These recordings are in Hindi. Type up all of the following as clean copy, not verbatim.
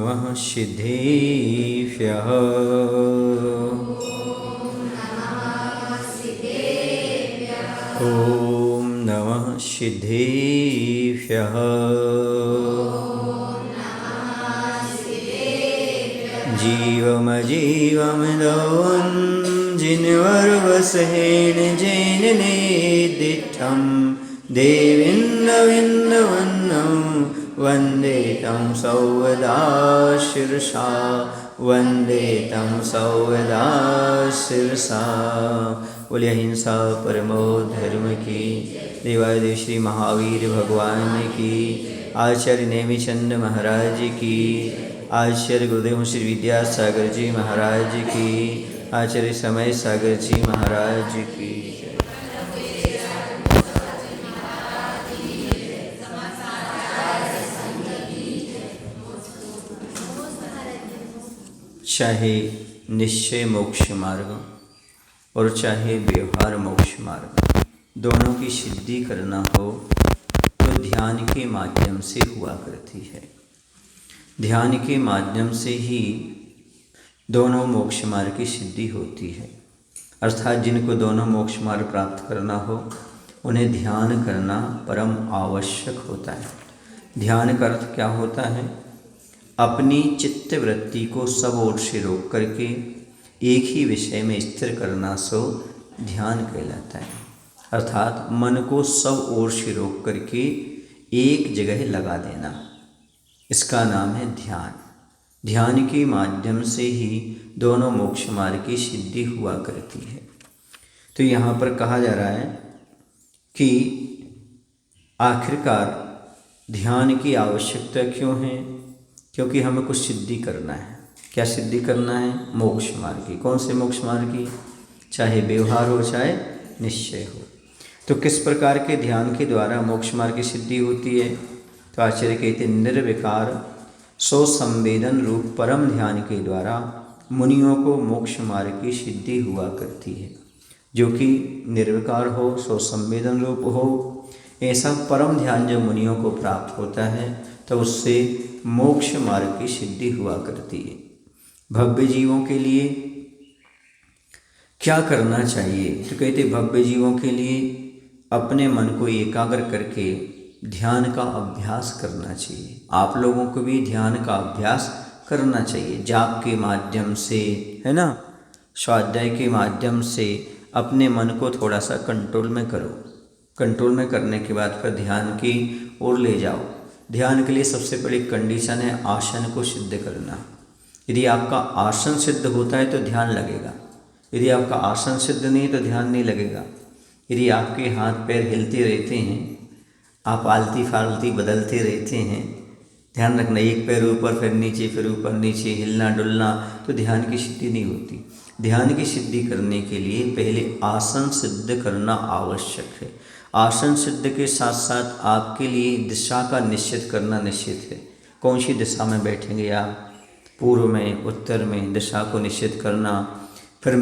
नमः सिद्धेभ्यः। ॐ नमः सिद्धेभ्यः। जीवमजीवमिदं जिन्वर्वसेन जैन नेदिष्ठं देवीन्नविन्नवन्नं वन्दे तं सौवदा शिरसा, वन्दे तं सौवदा शिरसा। बोलिए अहिंसा परमो धर्म की, देवादिदेव श्री महावीर भगवान की, आचार्य नेमिचंद महाराज की, आचार्य गुरुदेव श्री विद्यासागर जी महाराज की, आचार्य समय सागर जी महाराज की। चाहे निश्चय मोक्ष मार्ग और चाहे व्यवहार मोक्ष मार्ग, दोनों की सिद्धि करना हो तो ध्यान के माध्यम से हुआ करती है। ध्यान के माध्यम से ही दोनों मोक्ष मार्ग की सिद्धि होती है। अर्थात जिनको दोनों मोक्ष मार्ग प्राप्त करना हो उन्हें ध्यान करना परम आवश्यक होता है। ध्यान का अर्थ क्या होता है? अपनी चित्त वृत्ति को सब ओर से रोक करके एक ही विषय में स्थिर करना सो ध्यान कहलाता है। अर्थात मन को सब ओर से रोक करके एक जगह लगा देना, इसका नाम है ध्यान। ध्यान के माध्यम से ही दोनों मोक्ष मार्ग की सिद्धि हुआ करती है। तो यहाँ पर कहा जा रहा है कि आखिरकार ध्यान की आवश्यकता क्यों है? क्योंकि हमें कुछ सिद्धि करना है। क्या सिद्धि करना है? मोक्ष मार्ग की। कौन से मोक्ष मार्ग की? चाहे व्यवहार हो चाहे निश्चय हो। तो किस प्रकार के ध्यान के द्वारा मोक्ष मार्ग की सिद्धि होती है? तो आचार्य कहते हैं निर्विकार सो संवेदन रूप परम ध्यान के द्वारा मुनियों को मोक्ष मार्ग की सिद्धि हुआ करती है। जो कि निर्विकार हो, सो संवेदन रूप हो, ऐसा परम ध्यान जब मुनियों को प्राप्त होता है तो उससे मोक्ष मार्ग की सिद्धि हुआ करती है। भव्य जीवों के लिए क्या करना चाहिए? तो कहते भव्य जीवों के लिए अपने मन को एकाग्र करके ध्यान का अभ्यास करना चाहिए। आप लोगों को भी ध्यान का अभ्यास करना चाहिए। जाप के माध्यम से, है ना, स्वाध्याय के माध्यम से अपने मन को थोड़ा सा कंट्रोल में करो। कंट्रोल में करने के बाद फिर ध्यान की ओर ले जाओ। ध्यान के लिए सबसे बड़ी कंडीशन है आसन को सिद्ध करना। यदि आपका आसन सिद्ध होता है तो ध्यान लगेगा। यदि आपका आसन सिद्ध नहीं तो ध्यान नहीं लगेगा। यदि आपके हाथ पैर हिलते रहते हैं, आप आलती फालती बदलते रहते हैं, ध्यान रखना, एक पैर ऊपर फिर नीचे, फिर ऊपर नीचे, हिलना डुलना, तो ध्यान की सिद्धि नहीं होती। ध्यान की सिद्धि करने के लिए पहले आसन सिद्ध करना आवश्यक है। आसन सिद्ध के साथ साथ आपके लिए दिशा का निश्चित करना निश्चित है। कौन सी दिशा में बैठेंगे आप? पूर्व में, उत्तर में, दिशा को निश्चित करना। फिर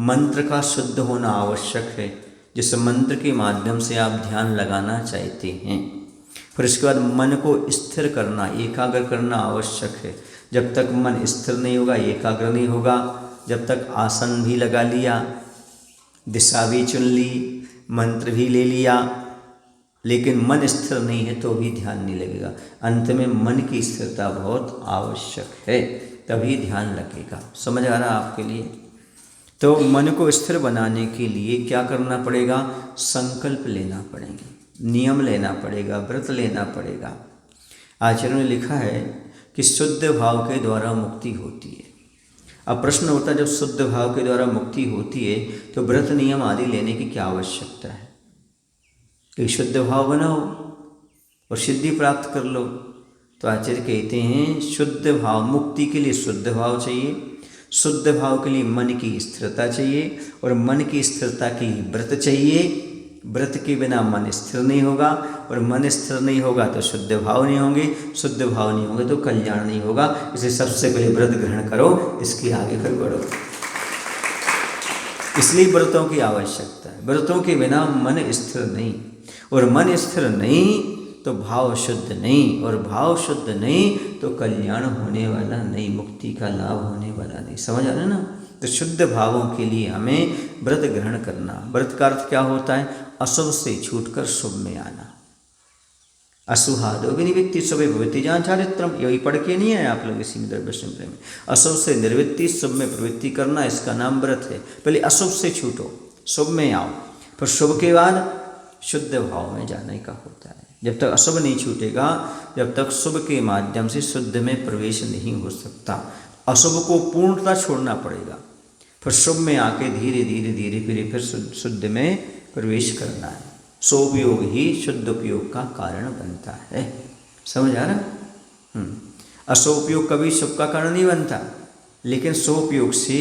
मंत्र का शुद्ध होना आवश्यक है, जिस मंत्र के माध्यम से आप ध्यान लगाना चाहते हैं। फिर इसके बाद मन को स्थिर करना, एकाग्र करना आवश्यक है। जब तक मन स्थिर नहीं होगा, एकाग्र नहीं होगा, जब तक आसन भी लगा लिया, दिशा भी चुन ली, मंत्र भी ले लिया, लेकिन मन स्थिर नहीं है तो भी ध्यान नहीं लगेगा। अंत में मन की स्थिरता बहुत आवश्यक है, तभी ध्यान लगेगा। समझ आ रहा आपके लिए? तो मन को स्थिर बनाने के लिए क्या करना पड़ेगा? संकल्प लेना पड़ेगा, नियम लेना पड़ेगा, व्रत लेना पड़ेगा। आचार्य ने लिखा है कि शुद्ध भाव के द्वारा मुक्ति होती है। अब प्रश्न होता है, जब शुद्ध भाव के द्वारा मुक्ति होती है तो व्रत नियम आदि लेने की क्या आवश्यकता है? कि शुद्ध भाव बनाओ और सिद्धि प्राप्त कर लो। तो आचार्य कहते हैं शुद्ध भाव, मुक्ति के लिए शुद्ध भाव चाहिए, शुद्ध भाव के लिए मन की स्थिरता चाहिए, और मन की स्थिरता के लिए व्रत चाहिए। व्रत के बिना मन स्थिर नहीं होगा, और मन स्थिर नहीं होगा तो शुद्ध भाव नहीं होंगे, शुद्ध भाव नहीं होंगे तो कल्याण नहीं होगा। इसलिए सबसे पहले व्रत ग्रहण करो, इसके आगे फिर बढ़ो। इसलिए व्रतों की आवश्यकता है। व्रतों के बिना मन स्थिर नहीं, और मन स्थिर नहीं तो भाव शुद्ध नहीं, और भाव शुद्ध नहीं तो कल्याण होने वाला नहीं, मुक्ति का लाभ होने वाला नहीं। समझ आ रहा है ना? तो शुद्ध भावों के लिए हमें व्रत ग्रहण करना। व्रत का अर्थ क्या होता है? अशुभ से छूटकर शुभ में आना। असुहादो विनिवृत्ति शुभे प्रवृत्ति जान चारित्रम, यही पढ़ के नहीं है आप लोग इसी में द्रव्य संग्रह में। अशुभ से निवृत्ति, शुभ में प्रवृत्ति करना, इसका नाम व्रत है। पहले अशुभ से छूटो, शुभ में आओ, फिर शुभ के बाद शुद्ध भाव में जाने का होता है। जब तक अशुभ नहीं छूटेगा, जब तक शुभ के माध्यम से शुद्ध में प्रवेश नहीं हो सकता। अशुभ को पूर्णतः छोड़ना पड़ेगा, फिर शुभ में आके धीरे धीरे धीरे धीरे फिर शुद्ध में प्रवेश करना है। सोपयोग ही शुद्ध उपयोग का कारण बनता है। समझ आ रहा? असोपयोग कभी शुभ का कारण नहीं बनता, लेकिन सोपयोग से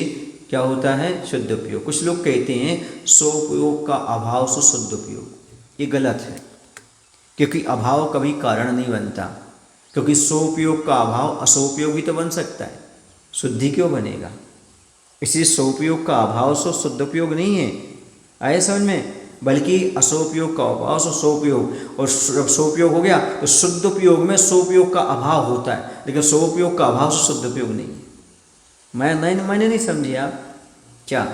क्या होता है? शुद्ध उपयोग। कुछ लोग कहते हैं सोपयोग का अभाव से शुद्ध उपयोग, ये गलत है, क्योंकि अभाव कभी कारण नहीं बनता। क्योंकि सोपयोग का अभाव असोपयोग भी तो बन सकता है, शुद्धि क्यों बनेगा? इसलिए सोपयोग का अभाव से शुद्ध उपयोग नहीं है, आए समझ में? बल्कि असोपयोग का अभाव से सोपयोग, और जब सोपयोग हो गया तो शुद्ध उपयोग में सोपयोग का अभाव होता है, लेकिन सोपयोग का अभाव से शुद्ध उपयोग नहीं। मैंने नहीं समझी आप क्या?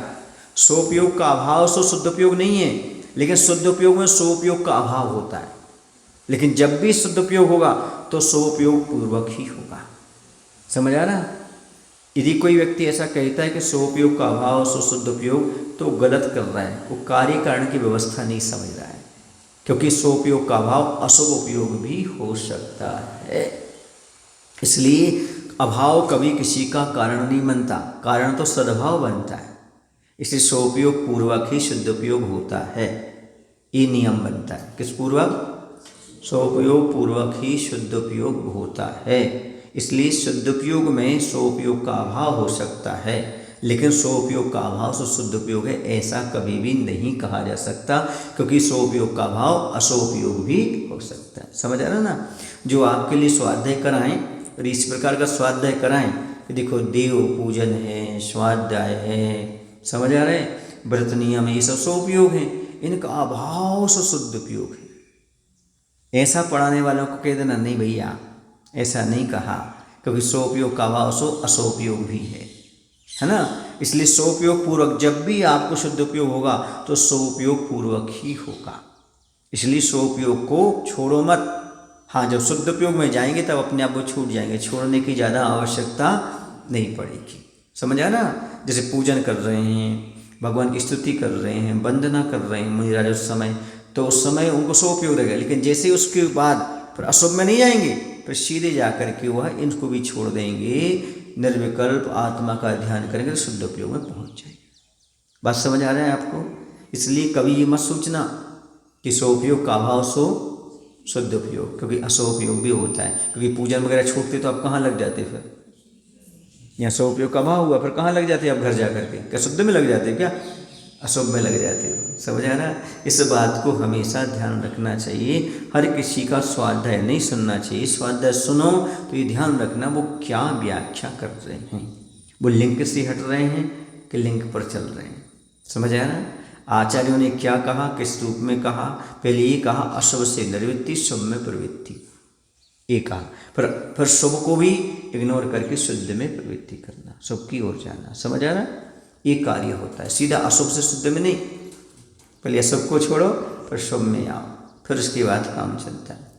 सोपयोग का अभाव से शुद्ध उपयोग नहीं है, लेकिन शुद्ध उपयोग में सोपयोग का अभाव होता है। लेकिन जब भी शुद्ध उपयोग होगा तो सोपयोग पूर्वक ही होगा। समझ आ रहा? यदि कोई व्यक्ति ऐसा कहता है कि सोपयोग का अभाव सो शुद्ध उपयोग, तो गलत कर रहा है, वो कार्य कारण की व्यवस्था नहीं समझ रहा है। क्योंकि सोपयोग का अभाव अशुभ उपयोग भी हो सकता है। इसलिए अभाव कभी किसी का कारण नहीं बनता, कारण तो सद्भाव बनता है। इसलिए सोपयोग पूर्वक ही शुद्ध उपयोग होता है, ये नियम बनता है। किस पूर्वक? सोपयोग पूर्वक ही शुद्ध उपयोग होता है। इसलिए शुद्ध उपयोग में सोपयोग का अभाव हो सकता है, लेकिन सोपयोग का अभाव से शुद्ध उपयोग है, ऐसा कभी भी नहीं कहा जा सकता। क्योंकि सोपयोग का अभाव असोपयोग भी हो सकता है। समझ आ रहा ना? जो आपके लिए स्वाध्याय कराएं और इस प्रकार का स्वाध्याय कराएं कि देखो देव पूजन है, स्वाध्याय है, समझ आ रहे हैं, व्रत नियम, ये सब सोपयोग है, इनका अभाव से शुद्ध उपयोग है। ऐसा पढ़ाने वालों को कह देना नहीं भैया, ऐसा नहीं कहा, क्योंकि सोपयोग का अभाव सो असोपयोग भी है ना? इसलिए सोपयोग पूर्वक जब भी आपको शुद्ध उपयोग होगा तो सोपयोग पूर्वक ही होगा। इसलिए सोपयोग को छोड़ो मत। हाँ, जब शुद्ध उपयोग में जाएंगे तब अपने आप वो छूट जाएंगे, छोड़ने की ज़्यादा आवश्यकता नहीं पड़ेगी। समझ आ ना? जैसे पूजन कर रहे हैं, भगवान की स्तुति कर रहे हैं, वंदना कर रहे हैं मुनिराज उस समय, तो उस समय उनको सोपयोग रहेगा। लेकिन जैसे उसके बाद फिर अशुभ में नहीं जाएंगे, फिर सीधे जाकर के वह इनको भी छोड़ देंगे, निर्विकल्प आत्मा का ध्यान करेंगे तो शुद्ध उपयोग में पहुंच जाएंगे। बात समझ आ रहा है आपको? इसलिए कभी ये मत सोचना कि सोपयोग का अभाव सो शुद्ध उपयोग, क्योंकि असोपयोग भी होता है। क्योंकि पूजन वगैरह छूटते तो आप कहाँ लग जाते? फिर यहाँ सोपयोग का अभाव हुआ, फिर कहाँ लग जाते आप? घर जा करके क्या शुद्ध में लग जाते क्या? अशुभ में लग जाते हो। समझ आ रहा? इस बात को हमेशा ध्यान रखना चाहिए। हर किसी का स्वाध्याय नहीं सुनना चाहिए। स्वाध्याय सुनो तो ये ध्यान रखना वो क्या व्याख्या कर रहे हैं, वो लिंक से हट रहे हैं कि लिंक पर चल रहे हैं। समझ आ रहा? आचार्यों ने क्या कहा, किस रूप में कहा? पहले ये कहा अशुभ से निवृत्ति, शुभ में प्रवृत्ति, ये कहा। फिर शुभ को भी इग्नोर करके शुद्ध में प्रवृत्ति करना, शुभ की ओर जाना। समझ आ रहा? ये कार्य होता है। सीधा अशुभ से शुद्ध में नहीं, पहले अशुभ को छोड़ो फिर शुभ में आओ, फिर उसके बाद काम चलता है।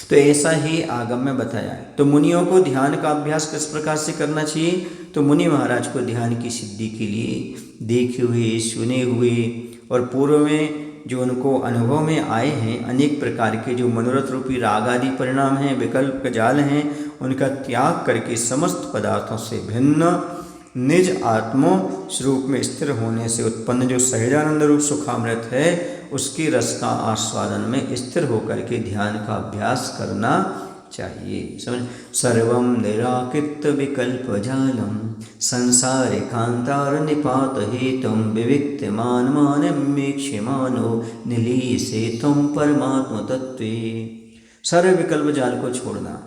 तो ऐसा ही आगम में बताया है। तो मुनियों को ध्यान का अभ्यास किस प्रकार से करना चाहिए? तो मुनि महाराज को ध्यान की सिद्धि के लिए देखे हुए, सुने हुए और पूर्व में जो उनको अनुभव में आए हैं अनेक प्रकार के जो मनोरथ रूपी राग आदि परिणाम हैं, विकल्प जाल हैं, उनका त्याग करके समस्त पदार्थों से भिन्न निज आत्मो स्वरूप में स्थिर होने से उत्पन्न जो सहजानंद रूप सुखामृत है, उसके रस का आस्वादन में स्थिर होकर के ध्यान का अभ्यास करना चाहिए। समझ? सर्वं निराकृत विकल्प जालम संसारे कांतार निपात हेतुम विविक्तमान मानमीक्षमानो निलीसे तुम परमात्म तत्वे। सारे विकल्प जाल को छोड़ना।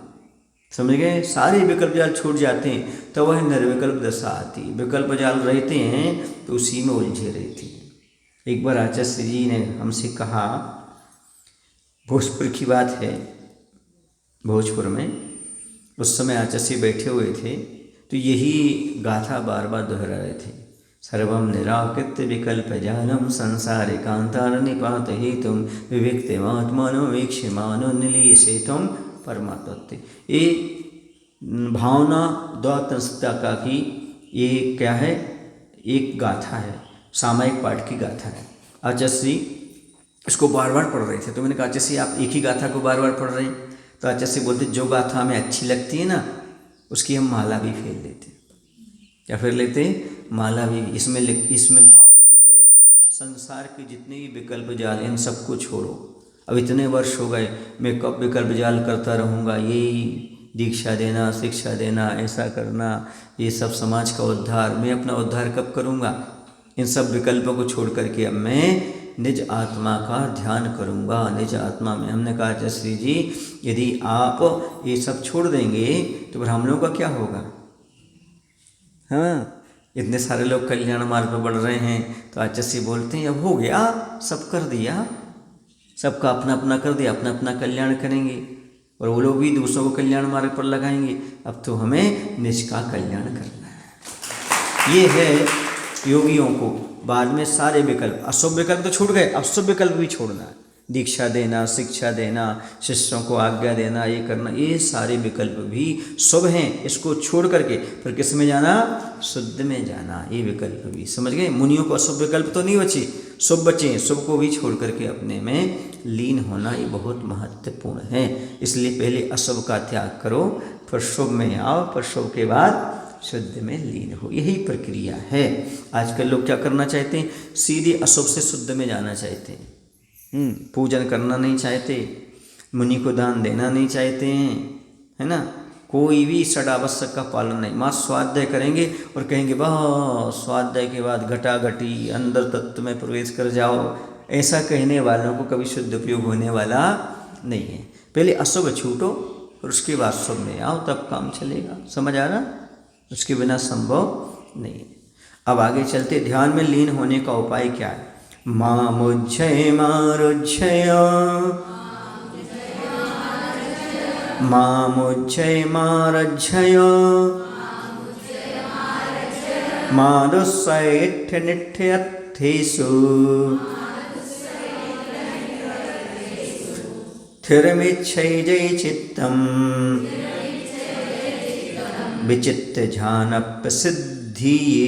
समझ गए? सारे विकल्प जाल छूट जाते हैं तो वह निर्विकल्प दशा आती है। विकल्प जाल रहते हैं तो उसी में उलझे रहते हैं। एक बार आचार्य जी ने हमसे कहा, भोजपुर की बात है, भोजपुर में। उस समय आचार्य बैठे हुए थे तो यही गाथा बार बार दोहरा रहे थे। सर्वं निराकृत्य विकल्प जालम संसारे कांतार निपात हेतुम विविक्तमात्मनो वीक्षमानो निलीयसेतुम परमात्मत्व। ये भावना द्वात्मसत्ता का की ये क्या है, एक गाथा है, सामायिक पाठ की गाथा है। आचार्य इसको बार बार पढ़ रहे थे तो मैंने कहा आचार्य आप एक ही गाथा को बार बार पढ़ रहे हैं? तो आचार्य बोलते जो गाथा हमें अच्छी लगती है ना उसकी हम माला भी फेर लेते। क्या फेर लेते? माला भी। इसमें भाव ये है, संसार के जितने भी विकल्प जाल इन सबको छोड़ो। अब इतने वर्ष हो गए मैं कब विकल्प जाल करता रहूँगा, यही दीक्षा देना, शिक्षा देना, ऐसा करना, ये सब समाज का उद्धार, मैं अपना उद्धार कब करूँगा? इन सब विकल्पों को छोड़ करके अब मैं निज आत्मा का ध्यान करूँगा। निज आत्मा में हमने कहा आचार्य जी यदि आप ये सब छोड़ देंगे तो फिर हम लोगों का क्या होगा? हाँ, इतने सारे लोग कल्याण मार्ग पर बढ़ रहे हैं तो आचार्य बोलते हैं अब हो गया, सब कर दिया, सबका अपना अपना कर दिया, अपना अपना कल्याण करेंगे और वो लोग भी दूसरों को कल्याण मार्ग पर लगाएंगे। अब तो हमें निज का कल्याण करना है। ये है योगियों को। बाद में सारे विकल्प, अशुभ विकल्प तो छूट गए, अब शुभ विकल्प भी छोड़ना है। दीक्षा देना, शिक्षा देना, शिष्यों को आज्ञा देना, ये करना, ये सारे विकल्प भी शुभ हैं। इसको छोड़ करके फिर किस में जाना? शुद्ध में जाना। ये विकल्प भी समझ गए। मुनियों को अशुभ विकल्प तो नहीं बचे, शुभ बचे। शुभ को भी छोड़ करके अपने में लीन होना ये बहुत महत्वपूर्ण है। इसलिए पहले अशुभ का त्याग करो, फिर शुभ में आओ, फिर शुभ के बाद शुद्ध में लीन हो। यही प्रक्रिया है। आजकल लोग क्या करना चाहते हैं? सीधे अशुभ से शुद्ध में जाना चाहते हैं। पूजन करना नहीं चाहते, मुनि को दान देना नहीं चाहते हैं, है ना। कोई भी षडावश्यक का पालन नहीं। माँ स्वाध्याय करेंगे और कहेंगे बस स्वाध्याय के बाद घटाघटी अंदर तत्व में प्रवेश कर जाओ। ऐसा कहने वालों को कभी शुद्ध उपयोग होने वाला नहीं है। पहले अशुभ छूटो और उसके बाद शुभ में आओ, तब काम चलेगा। समझ आ रहा? उसके बिना संभव नहीं है। अब आगे चलते, ध्यान में लीन होने का उपाय क्या है? मामुज्झय मारुज्झय मामुज्झय मारज्झय मादुस्सैठ्य निठ्यर्थेषु स्थिरमिच्छैजय चित्तम् विचित्त ध्यान प्रसिद्धिये।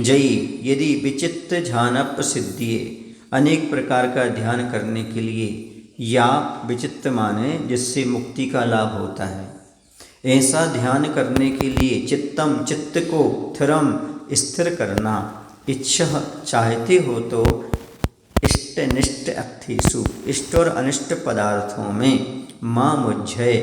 जयी यदि विचित्र ध्यान प्रसिद्धिये, अनेक प्रकार का ध्यान करने के लिए, या विचित्र माने जिससे मुक्ति का लाभ होता है, ऐसा ध्यान करने के लिए चित्तम चित्त को स्थिरम स्थिर करना, इच्छा चाहते हो तो इष्ट निष्ठ अर्थेषु इष्ट और अनिष्ट पदार्थों में, माँ मुझ्झय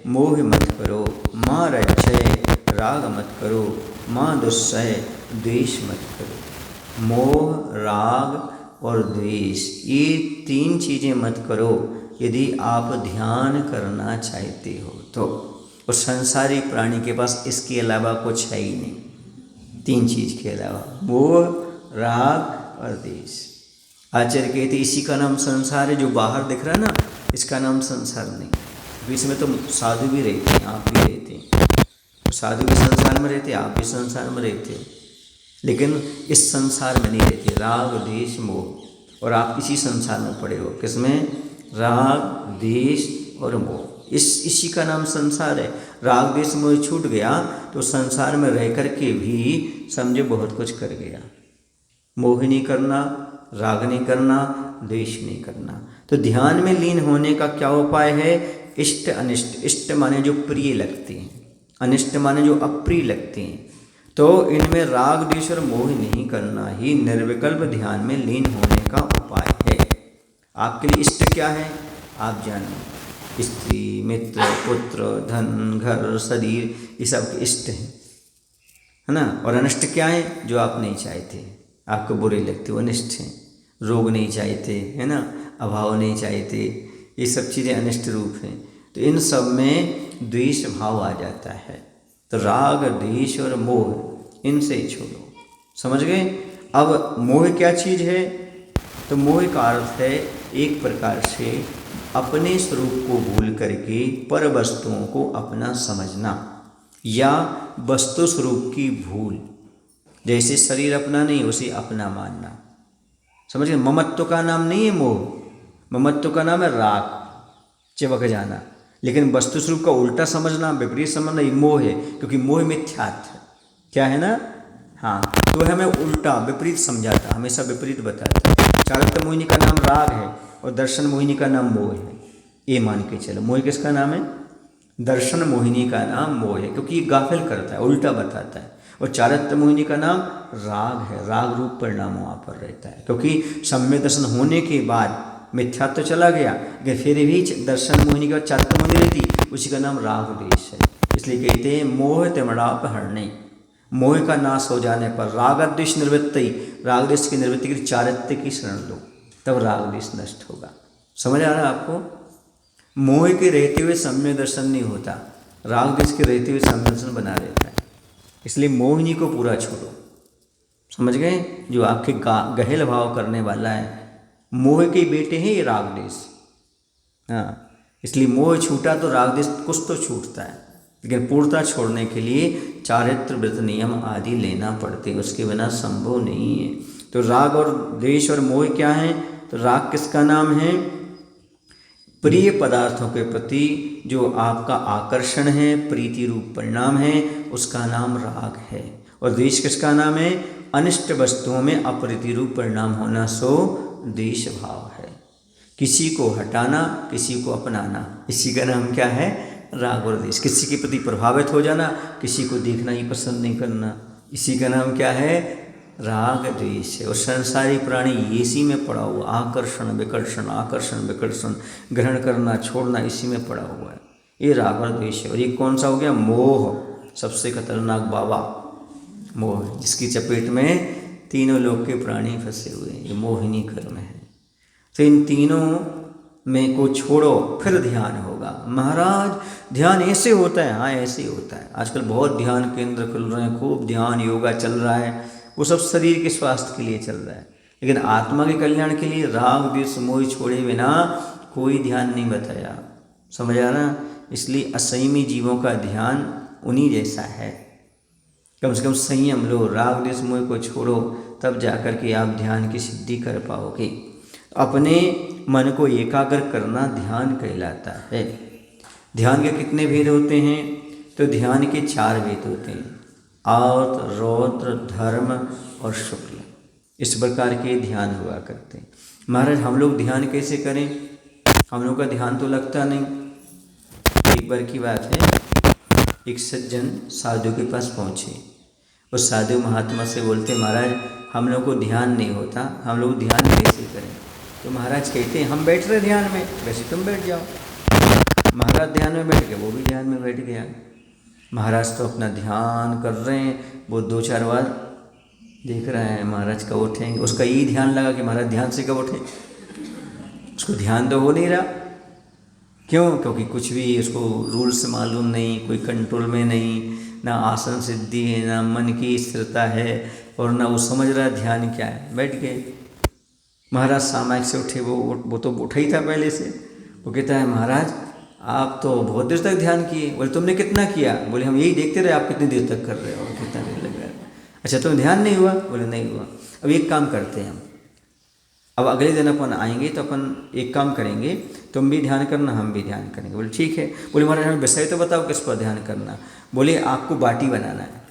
मोह मत करो, माँ रज्जय राग मत करो, माँ दुस्सह द्वेष मत करो। मोह, राग और द्वेष ये तीन चीज़ें मत करो यदि आप ध्यान करना चाहते हो तो। और संसारी प्राणी के पास इसके अलावा कुछ है ही नहीं, तीन चीज़ के अलावा, मोह, राग और द्वेष। आचार्य कहते इसी का नाम संसार है। जो बाहर दिख रहा है ना, इसका नाम संसार नहीं। इसमें तो साधु भी रहते हैं, आप भी रहते हैं, साधु भी संसार में रहते, आप भी संसार में रहते, लेकिन इस संसार में नहीं रहते। राग द्वेष मोह, और आप इसी संसार में पड़े हो। किसमें? राग द्वेष और मोह। इसी का नाम संसार है। राग द्वेष मोह छूट गया तो संसार में रह कर के भी समझो बहुत कुछ कर गया। मोह नहीं करना, राग नहीं करना, द्वेष नहीं करना। तो ध्यान में लीन होने का क्या उपाय है? इष्ट अनिष्ट। इष्ट माने जो प्रिय लगते हैं, अनिष्ट माने जो अप्रिय लगते हैं। तो इनमें राग द्वेष और मोह नहीं करना ही निर्विकल्प ध्यान में लीन होने का उपाय है। आपके लिए इष्ट क्या है आप जानिए। स्त्री, मित्र, पुत्र, धन, घर, शरीर, ये सब इष्ट हैं, है ना। और अनिष्ट क्या है? जो आप नहीं चाहते, आपको बुरे लगते, वो अनिष्ट हैं। रोग नहीं चाहते, है ना, अभाव नहीं चाहते, ये सब चीज़ें अनिष्ट रूप हैं। तो इन सब में द्वेष भाव आ जाता है। तो राग, द्वेष और मोह इनसे छोड़ो। समझ गए? अब मोह क्या चीज़ है? तो मोह का अर्थ है एक प्रकार से अपने स्वरूप को भूल करके पर वस्तुओं को अपना समझना, या वस्तु स्वरूप की भूल। जैसे शरीर अपना नहीं, उसे अपना मानना। समझ गए? ममत्व का नाम नहीं है मोह, ममत्व का नाम है राग, चिपक जाना। लेकिन वस्तु स्वरूप का उल्टा समझना, विपरीत समझना, ये मोह है। क्योंकि मोह मिथ्यात्व है। क्या है ना? हाँ, तो हमें उल्टा विपरीत समझाता, हमेशा विपरीत बताता। चाणक्य मोहिनी का नाम राग है और दर्शन मोहिनी का नाम मोह है। ये मान के चलो। मोह किसका नाम है? दर्शन मोहिनी का नाम मोह है, क्योंकि ये गाफिल करता है, उल्टा बताता है। और चारित्र मोहिनी का नाम राग है, राग रूप परिणाम वहाँ पर रहता है। क्योंकि सम्यक दर्शन होने के बाद मिथ्यात्व तो चला गया, लेकिन फिर भी दर्शन मोहिनी के बाद चारित्र मोहिनी रहती, उसी का नाम राग देश है। इसलिए कहते हैं मोह तिमड़ाप हरणे। मोह का नाश हो जाने पर राग द्वेष निवृत्ति, राग द्वेष की निवृत्ति के लिए चारित्र की शरण लो, तब राग द्वेष नष्ट होगा। समझ आ रहा है आपको? मोह के रहते हुए सम्यक दर्शन नहीं होता, राग द्वेष के रहते हुए सम्यक दर्शन बना रहता है। इसलिए मोहिनी को पूरा छोड़ो। समझ गए? जो आपके गहल भाव करने वाला है, मोह के बेटे हैं ये राग द्वेष। हाँ, इसलिए मोह छूटा तो राग द्वेष कुछ तो छूटता है, लेकिन पूर्णता छोड़ने के लिए चारित्र व्रत नियम आदि लेना पड़ते, उसके बिना संभव नहीं है। तो राग और द्वेष और मोह क्या है? तो राग किसका नाम है? प्रिय पदार्थों के प्रति जो आपका आकर्षण है, प्रीति रूप परिणाम है, उसका नाम राग है। और द्वेष किसका नाम है? अनिष्ट वस्तुओं में अप्रीति रूप परिणाम होना, सो द्वेष भाव है। किसी को हटाना, किसी को अपनाना, इसी का नाम क्या है? राग और द्वेष। किसी के प्रति प्रभावित हो जाना, किसी को देखना ही पसंद नहीं करना, इसी का नाम क्या है? राग द्वेष है। और संसारी प्राणी इसी में पड़ा हुआ, आकर्षण विकर्षण, आकर्षण विकर्षण, ग्रहण करना छोड़ना, इसी में पड़ा हुआ है। ये राग और द्वेष है। और ये कौन सा हो गया? मोह, सबसे खतरनाक बाबा मोह, जिसकी चपेट में तीनों लोक के प्राणी फंसे हुए हैं। ये मोहिनी कर्म है। तो इन तीनों में को छोड़ो, फिर ध्यान होगा। महाराज ध्यान ऐसे होता है? हाँ, ऐसे ही होता है। आजकल बहुत ध्यान केंद्र खुल रहे हैं, खूब ध्यान योगा चल रहा है, वो सब शरीर के स्वास्थ्य के लिए चल रहा है। लेकिन आत्मा के कल्याण के लिए राग द्वेष मोह छोड़े बिना कोई ध्यान नहीं बताया। समझ आ रहा? इसलिए असंयमी जीवों का ध्यान उन्हीं जैसा है। कम से कम संयम लो, राग द्वेष मोह को छोड़ो, तब जाकर के आप ध्यान की सिद्धि कर पाओगे। अपने मन को एकाग्र करना ध्यान कहलाता है। ध्यान के कितने भेद होते हैं? तो ध्यान के 4 भेद होते हैं, आर्त, रौद्र, धर्म और शुक्ल। इस प्रकार के ध्यान हुआ करते हैं। महाराज हम लोग ध्यान कैसे करें? हम लोग का ध्यान तो लगता नहीं। एक बार की बात है, एक सज्जन साधु के पास पहुँचे। उस साधु महात्मा से बोलते, महाराज हम लोग को ध्यान नहीं होता, हम लोग ध्यान कैसे करें? तो महाराज कहते हैं, हम बैठ रहे ध्यान में, वैसे तुम बैठ जाओ। महाराज ध्यान में बैठ गए, वो भी ध्यान में बैठ गया। महाराज तो अपना ध्यान कर रहे हैं, वो 2-4 बार देख रहे हैं महाराज कब उठेंगे। उसका यही ध्यान लगा कि महाराज ध्यान से कब उठे। उसको ध्यान तो हो नहीं रहा। क्यों? क्योंकि कुछ भी उसको रूल्स मालूम नहीं, कोई कंट्रोल में नहीं, ना आसन सिद्धि है, ना मन की स्थिरता है, और ना वो समझ रहा ध्यान क्या है। बैठ गए। महाराज सामायिक से उठे, वो तो उठा ही था पहले से। वो कहता है, महाराज आप तो बहुत देर तक ध्यान किए। बोले तुमने कितना किया? बोले हम यही देखते रहे आप कितनी देर तक कर रहे हो, कितना देर लग रहा है। अच्छा तुम्हें ध्यान नहीं हुआ? बोले नहीं हुआ। अब एक काम करते हैं हम, अब अगले दिन अपन आएंगे तो अपन एक काम करेंगे, तुम भी ध्यान करना, हम भी ध्यान करेंगे। बोले ठीक है। बोले महाराज हमें विषय तो बताओ किस पर ध्यान करना। बोले आपको बाटी बनाना है।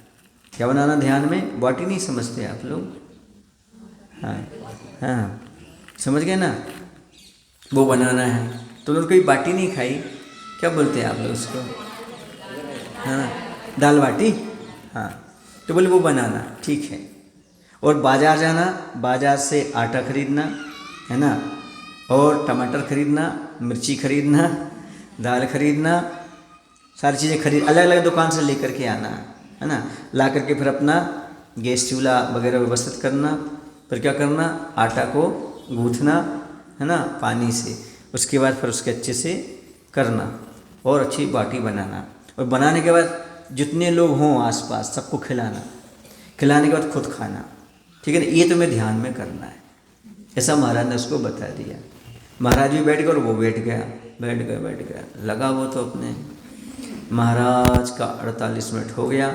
क्या बनाना ध्यान में? बाटी नहीं समझते आप लोग? हाँ हाँ, समझ गए ना? वो बनाना है। तो उन्होंने कभी बाटी नहीं खाई, क्या बोलते हैं आप लोग उसको? हाँ, दाल बाटी। हाँ, तो बोले वो बनाना, ठीक है। और बाज़ार जाना, बाज़ार से आटा खरीदना है ना, और टमाटर खरीदना, मिर्ची खरीदना, दाल खरीदना, सारी चीज़ें खरीद अलग अलग दुकान से लेकर के आना है ना। ला करके फिर अपना गैस चूल्हा वगैरह व्यवस्थित करना। फिर क्या करना? आटा को गूँथना है ना पानी से, उसके बाद फिर उसके अच्छे से करना और अच्छी बाटी बनाना, और बनाने के बाद जितने लोग हों आसपास सबको खिलाना, खिलाने के बाद खुद खाना, ठीक है ना। ये तुम्हें ध्यान में करना है, ऐसा महाराज ने उसको बता दिया। महाराज भी बैठ गए और वो बैठ गया, लगा वो तो अपने। महाराज का 48 मिनट हो गया,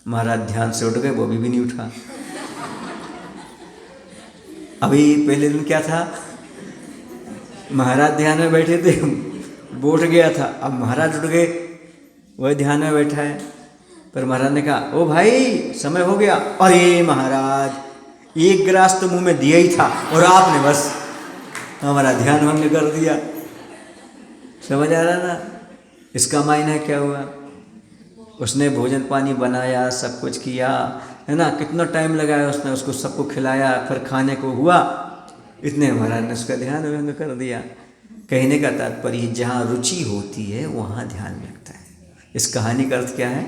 महाराज ध्यान से उठ गए, वो भी नहीं उठा। अभी पहले दिन क्या था, महाराज ध्यान में बैठे थे, वो उठ गया था। अब महाराज उठ गए, वह ध्यान में बैठा है। पर महाराज ने कहा, ओ भाई समय हो गया। अरे महाराज एक गिलास तो मुंह में दिया ही था और आपने बस हमारा ध्यान भंग कर दिया। समझ आ रहा ना इसका मायना क्या हुआ। उसने भोजन पानी बनाया, सब कुछ किया, है ना, कितना टाइम लगाया उसने, उसको सबको खिलाया, फिर खाने को हुआ, इतने महाराज ने उसका ध्यान भंग कर दिया। कहने का तात्पर्य जहाँ रुचि होती है वहाँ ध्यान लगता है। इस कहानी का अर्थ क्या है,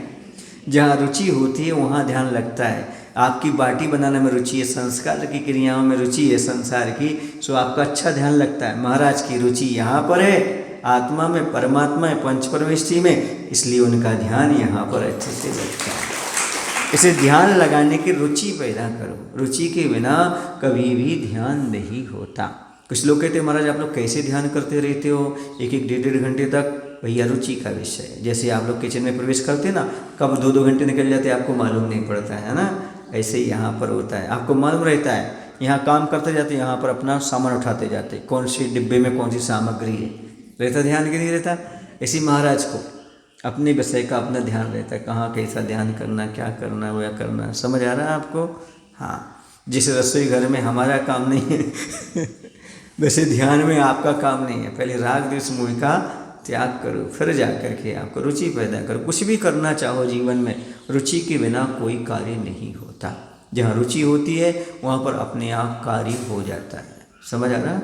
जहाँ रुचि होती है वहाँ ध्यान लगता है। आपकी बाटी बनाने में रुचि है, संस्कार की क्रियाओं में रुचि है संसार की, सो आपका अच्छा ध्यान लगता है। महाराज की रुचि यहाँ पर है, आत्मा में, परमात्मा में, पंच परमेष्ठी में, इसलिए उनका ध्यान यहाँ पर अच्छे से लगता है। इसे ध्यान लगाने की रुचि पैदा करो, रुचि के बिना कभी भी ध्यान नहीं होता। कुछ लोग कहते हैं महाराज आप लोग कैसे ध्यान करते रहते हो 1-1, 1.5 घंटे तक। भैया रुचि का विषय है। जैसे आप लोग किचन में प्रवेश करते हैं ना, कब 2-2 घंटे निकल जाते हैं आपको मालूम नहीं पड़ता है ना, ऐसे ही यहाँ पर होता है। आपको मालूम रहता है, यहाँ काम करते जाते, यहाँ पर अपना सामान उठाते जाते, कौन सी डिब्बे में कौन सी सामग्री है, रहता ध्यान कि नहीं रहता। इसी महाराज को अपने विषय का अपना ध्यान रहता है, कहाँ कैसा ध्यान करना, क्या करना, वह करना। समझ आ रहा है आपको। हाँ, जिस रसोई घर में हमारा काम नहीं है वैसे ध्यान में आपका काम नहीं है। पहले राग द्वेष मोह का त्याग करो, फिर जा कर के आपको रुचि पैदा करो। कुछ भी करना चाहो जीवन में, रुचि के बिना कोई कार्य नहीं होता। जहाँ रुचि होती है वहाँ पर अपने आप कार्य हो जाता है। समझ आ रहा।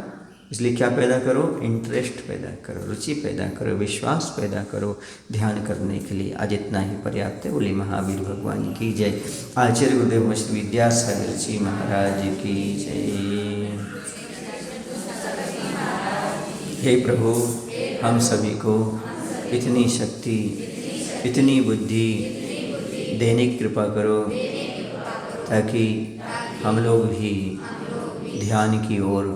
इसलिए क्या पैदा करो, इंटरेस्ट पैदा करो, रुचि पैदा करो, विश्वास पैदा करो ध्यान करने के लिए। आज इतना ही पर्याप्त है। बोले महावीर भगवान की जय। आचार्य गुरुदेव श्री विद्यासागर जी महाराज की जय। हे प्रभु, हम सभी को इतनी शक्ति, इतनी बुद्धि देने की कृपा करो ताकि हम लोग भी ध्यान की ओर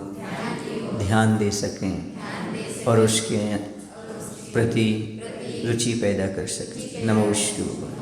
ध्यान दे सकें और उसके प्रति रुचि पैदा कर सकें। नमो शिवाय।